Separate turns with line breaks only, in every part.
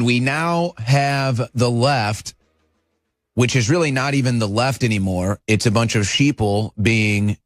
we now have the left, which is really not even the left anymore. It's a bunch of sheeple being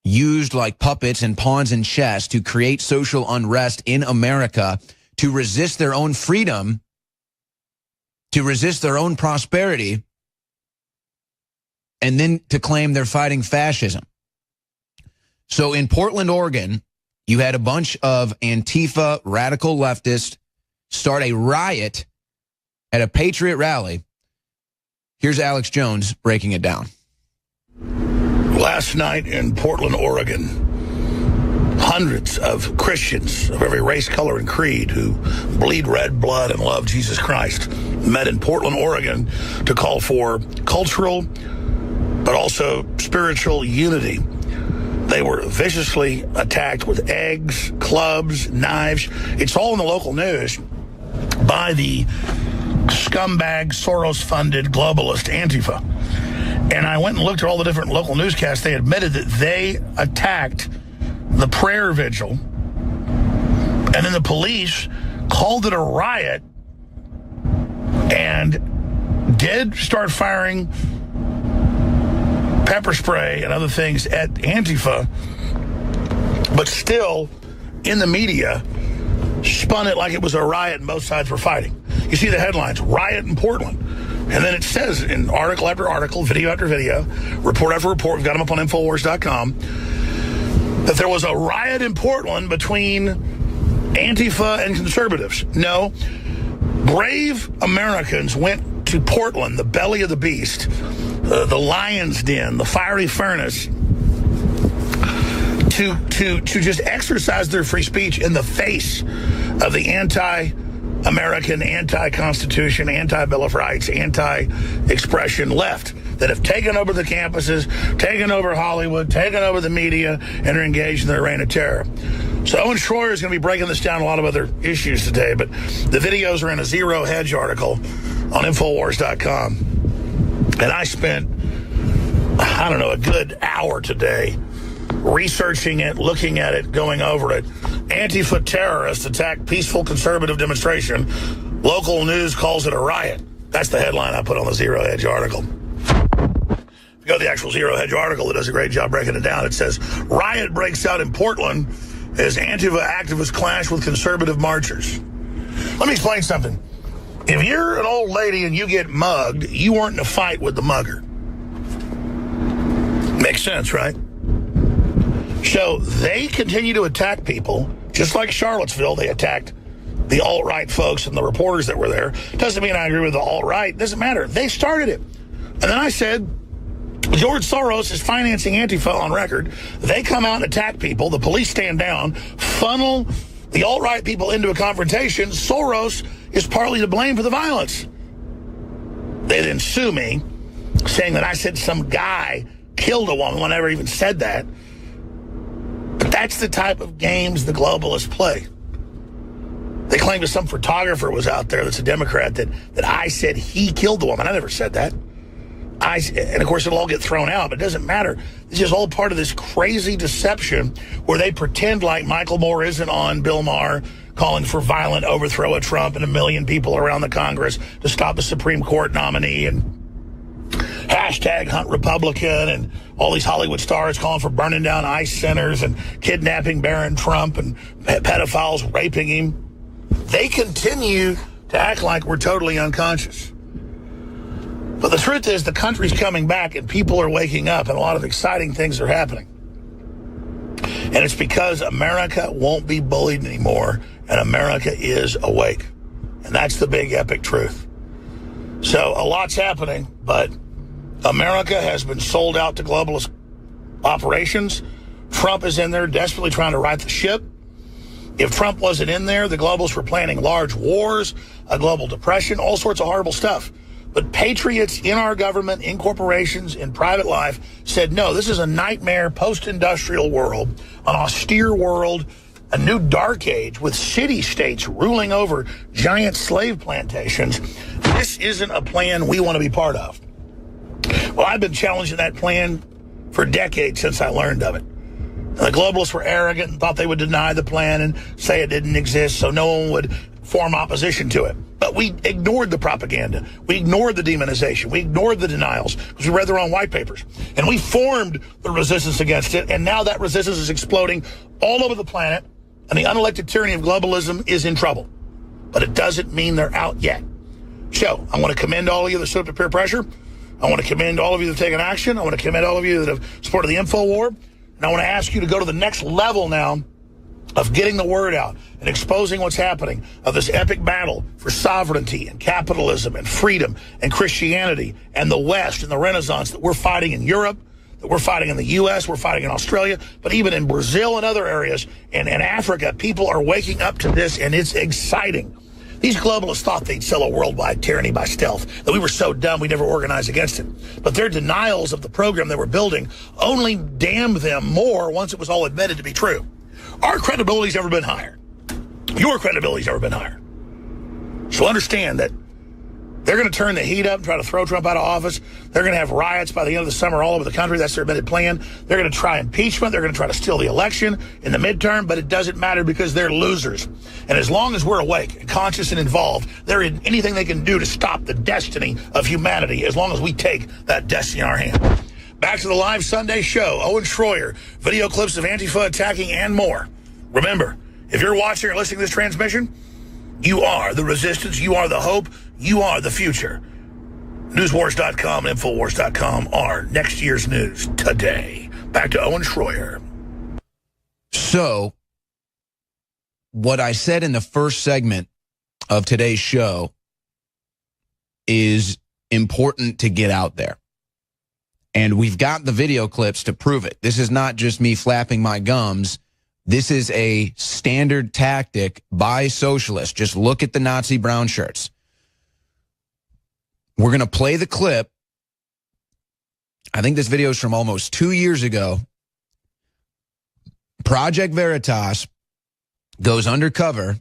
used like puppets and pawns in chess to create social unrest in America, to resist their own freedom, to resist their own prosperity, and then to claim they're fighting fascism. So in Portland, Oregon, you had a bunch of Antifa radical leftists start a riot at a Patriot rally. Here's Alex Jones breaking it down.
Last night in Portland, Oregon, hundreds of Christians of every race, color, and creed who bleed red blood and love Jesus Christ met in Portland, Oregon to call for cultural but also spiritual unity. They were viciously attacked with eggs, clubs, knives. It's all in the local news by the scumbag, Soros-funded globalist Antifa. And I went and looked at all the different local newscasts. They admitted that they attacked the prayer vigil, and then the police called it a riot and did start firing pepper spray and other things at Antifa, but still in the media spun it like it was a riot and both sides were fighting. You see the headlines, riot in Portland. And then it says in article after article, video after video, report after report, we've got them up on Infowars.com, that there was a riot in Portland between Antifa and conservatives. No, brave Americans went to Portland, the belly of the beast, the lion's den, the fiery furnace, to just exercise their free speech in the face of the anti-American, anti-Constitution, anti-Bill of Rights, anti-expression left that have taken over the campuses, taken over Hollywood, taken over the media, and are engaged in their reign of terror. So Owen Shroyer is going to be breaking this down, a lot of other issues today, but the videos are in a Zero Hedge article on Infowars.com. And I spent, I don't know, a good hour today researching it, looking at it, going over it. Antifa terrorists attack peaceful conservative demonstration. Local news calls it a riot. That's the headline I put on the Zero Hedge article. If you go to the actual Zero Hedge article, it does a great job breaking it down. It says, riot breaks out in Portland as Antifa activists clash with conservative marchers. Let me explain something. If you're an old lady and you get mugged, you weren't in a fight with the mugger. Makes sense, right? So they continue to attack people, just like Charlottesville, they attacked the alt-right folks and the reporters that were there. Doesn't mean I agree with the alt-right. Doesn't matter. They started it. And then I said, George Soros is financing Antifa on record. They come out and attack people. The police stand down, funnel the alt-right people into a confrontation. Soros is partly to blame for the violence. They then sue me, saying that I said some guy killed a woman when I never even said that. But that's the type of games the globalists play. They claim that some photographer was out there that's a Democrat that I said he killed the woman. I never said that. And of course, it'll all get thrown out, but it doesn't matter. This is all part of this crazy deception where they pretend like Michael Moore isn't on Bill Maher calling for violent overthrow of Trump and 1 million people around the Congress to stop a Supreme Court nominee, and hashtag hunt Republican, and all these Hollywood stars calling for burning down ICE centers and kidnapping Barron Trump and pedophiles raping him. They continue to act like we're totally unconscious. But the truth is the country's coming back and people are waking up and a lot of exciting things are happening. And it's because America won't be bullied anymore and America is awake. And that's the big epic truth. So a lot's happening, but America has been sold out to globalist operations. Trump is in there desperately trying to right the ship. If Trump wasn't in there, the globalists were planning large wars, a global depression, all sorts of horrible stuff. But patriots in our government, in corporations, in private life said, no, this is a nightmare post-industrial world, an austere world, a new dark age with city-states ruling over giant slave plantations. This isn't a plan we want to be part of. Well, I've been challenging that plan for decades since I learned of it. And the globalists were arrogant and thought they would deny the plan and say it didn't exist so no one would form opposition to it. But we ignored the propaganda. We ignored the demonization. We ignored the denials because we read their own white papers. And we formed the resistance against it, and now that resistance is exploding all over the planet, and the unelected tyranny of globalism is in trouble. But it doesn't mean they're out yet. So, I want to commend all of you that stood up to peer pressure. I want to commend all of you that have taken action. I want to commend all of you that have supported the info war. And I want to ask you to go to the next level now of getting the word out and exposing what's happening, of this epic battle for sovereignty and capitalism and freedom and Christianity and the West and the Renaissance that we're fighting in Europe, that we're fighting in the U.S., we're fighting in Australia, but even in Brazil and other areas and Africa, people are waking up to this, and it's exciting. These globalists thought they'd sell a worldwide tyranny by stealth, that we were so dumb we never organized against it. But their denials of the program they were building only damned them more once it was all admitted to be true. Our credibility's never been higher. Your credibility's never been higher. So understand that they're going to turn the heat up and try to throw Trump out of office. They're going to have riots by the end of the summer all over the country. That's their admitted plan. They're going to try impeachment. They're going to try to steal the election in the midterm, but it doesn't matter because they're losers. And as long as we're awake and conscious and involved, there isn't anything they can do to stop the destiny of humanity as long as we take that destiny in our hand. Back to the live Sunday show. Owen Shroyer, video clips of Antifa attacking and more. Remember, if you're watching or listening to this transmission, you are the resistance, you are the hope, you are the future. Newswars.com and Infowars.com are next year's news today. Back to Owen Shroyer.
So, what I said in the first segment of today's show is important to get out there. And we've got the video clips to prove it. This is not just me flapping my gums. This is a standard tactic by socialists. Just look at the Nazi brown shirts. We're going to play the clip. I think this video is from almost 2 years ago. Project Veritas goes undercover.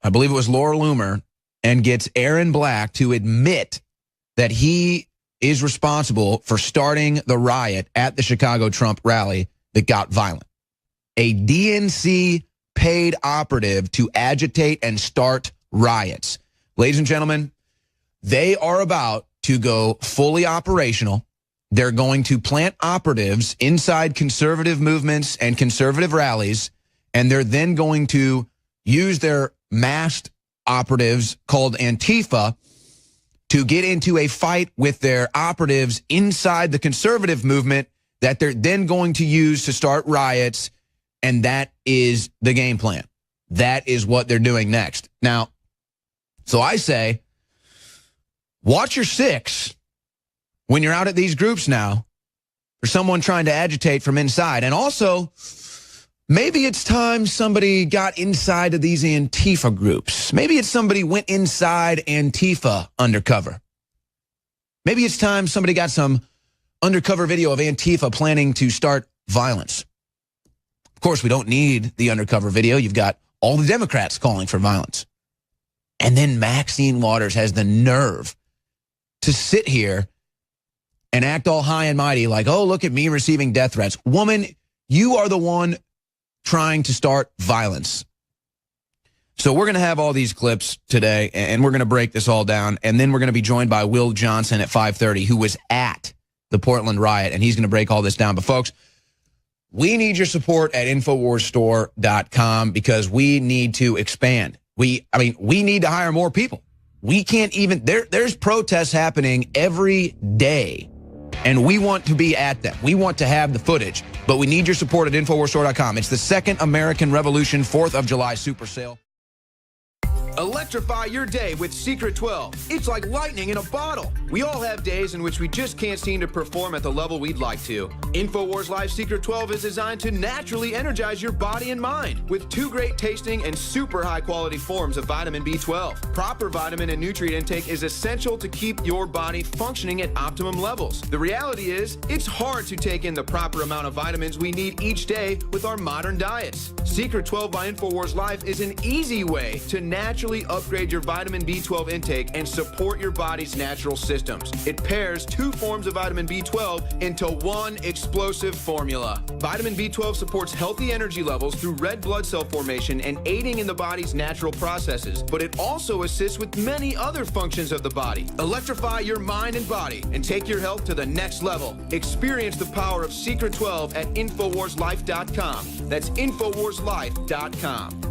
I believe it was Laura Loomer, and gets Aaron Black to admit that he is responsible for starting the riot at the Chicago Trump rally that got violent. A DNC paid operative to agitate and start riots. Ladies and gentlemen, they are about to go fully operational. They're going to plant operatives inside conservative movements and conservative rallies, and they're then going to use their masked operatives called ANTIFA to get into a fight with their operatives inside the conservative movement that they're then going to use to start riots, and that is the game plan. That is what they're doing next. Now, so I say, watch your six when you're out at these groups now for someone trying to agitate from inside. And also, maybe it's time somebody got inside of these Antifa groups. Maybe it's somebody went inside Antifa undercover. Maybe it's time somebody got some undercover video of Antifa planning to start violence. Of course, we don't need the undercover video. You've got all the Democrats calling for violence. And then Maxine Waters has the nerve to sit here and act all high and mighty like, oh, look at me receiving death threats. Woman, you are the one trying to start violence. So we're going to have all these clips today, and we're going to break this all down, and then we're going to be joined by Will Johnson at 5:30, who was at the Portland riot, and he's going to break all this down. But folks, we need your support at InfoWarsStore.com because we need to expand. We need to hire more people. We can't even, there's protests happening every day, and we want to be at them. We want to have the footage, but we need your support at InfoWarsStore.com. It's the Second American Revolution 4th of July super sale.
Electrify your day with Secret 12. It's like lightning in a bottle. We all have days in which we just can't seem to perform at the level we'd like to. InfoWars Live Secret 12 is designed to naturally energize your body and mind with 2 great tasting and super high quality forms of vitamin B12. Proper vitamin and nutrient intake is essential to keep your body functioning at optimum levels. The reality is, it's hard to take in the proper amount of vitamins we need each day with our modern diets. Secret 12 by InfoWars Life is an easy way to naturally upgrade your vitamin B12 intake and support your body's natural systems. It pairs 2 forms of vitamin B12 into one explosive formula. Vitamin B12 supports healthy energy levels through red blood cell formation and aiding in the body's natural processes, but it also assists with many other functions of the body. Electrify your mind and body and take your health to the next level. Experience the power of Secret 12 at InfoWarsLife.com. That's InfoWarsLife.com.